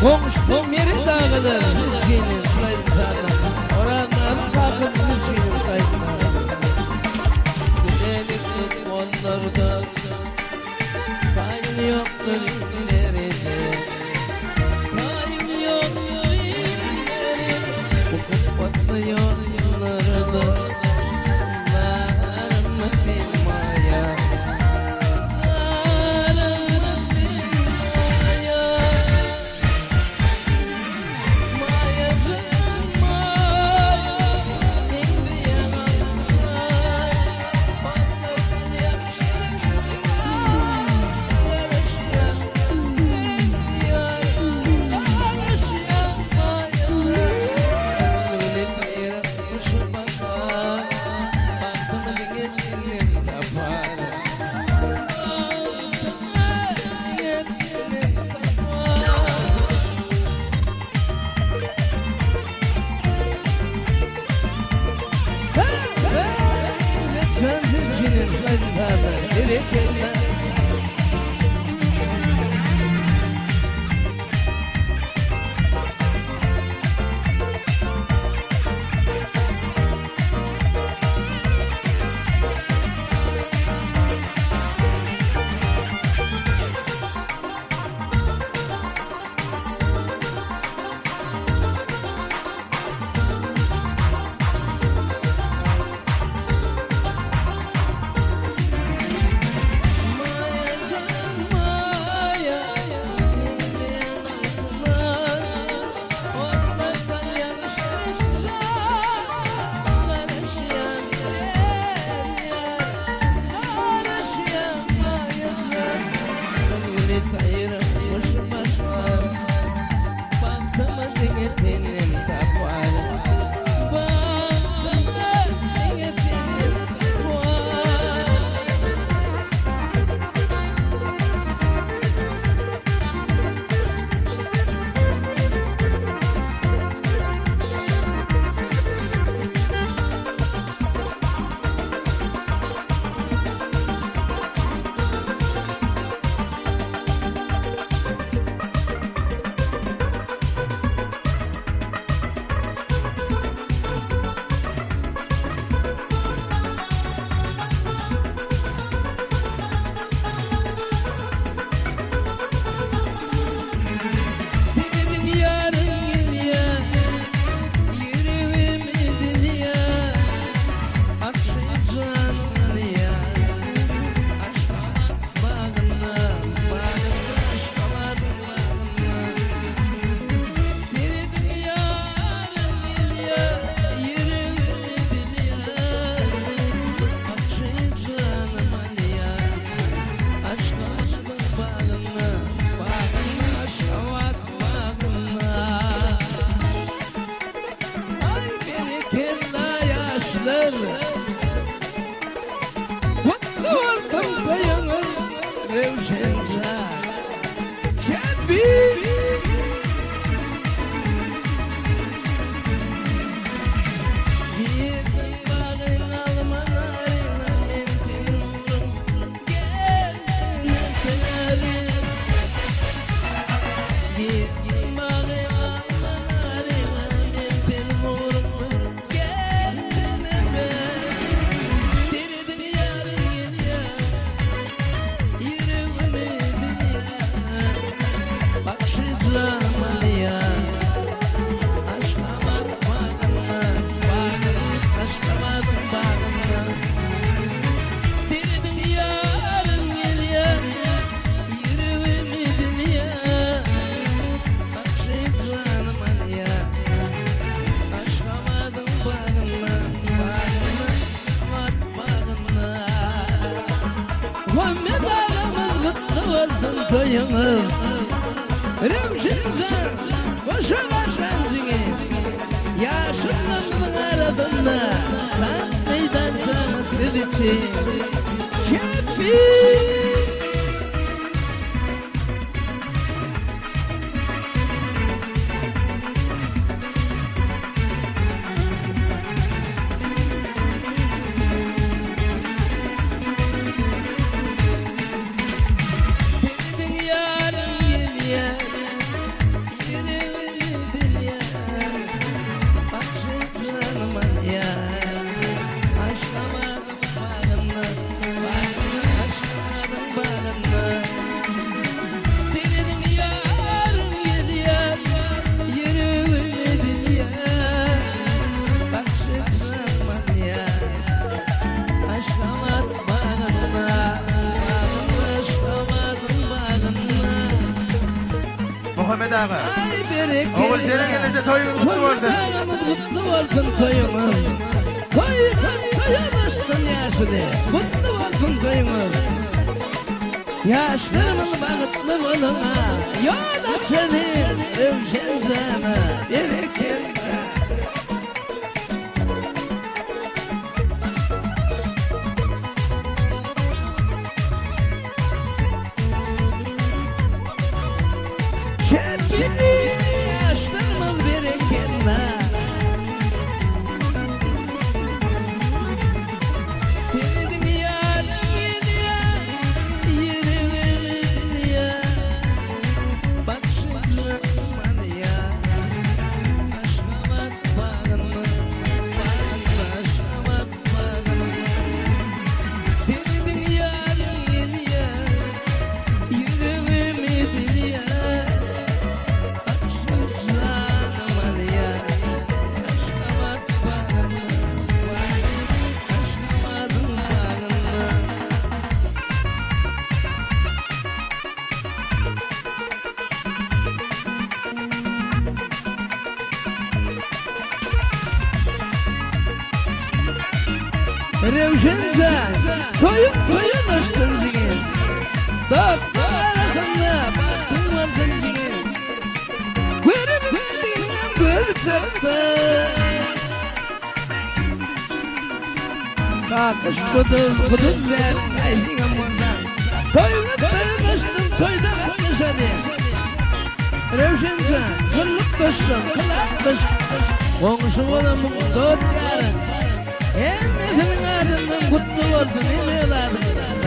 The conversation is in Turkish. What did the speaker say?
Komştum yeri dağıdır Zülçinin şulaydım sana Oranların kalkıp Zülçinin şulaydım Gülelik onlarda Tayin yoktur ileride Tayin yoktur ileride Bu kutbatlı yollarda Narımı bilmaya Toyumuz Revşincan Koşular şancını Yaşınlığımın aradığında Ben meydan çağıtır için Şefik dağı. Ay berek Oğul senin gelirse toyun kutlu olsun. Kutlu olsun toyumuz. Toyumuştun yaşını. Kutlu olsun toyumuz. Yaşlarımın bağıtlı oluna yol açanı Övşen sana bereket. Kendini yaşlarımın bereketine Sevdin yarın yerime ya Bak şimdi aman ya Aşkamat bağımı Aşkamat bağımı Sevdin yarın ya Yerime ya Revşencan, toyun açtın cigin. Doktor akıllı, baktın vartın cigin. Gör çaktı. Kakış kuduz ver, aydın amondan. Toyun açtın, toyda kakış hadi. Revşencan, kıllık dostum, kılak dostum. Komşu olan bu dört yarın. Hem efemin ardından kutlu olsun, hem evladım.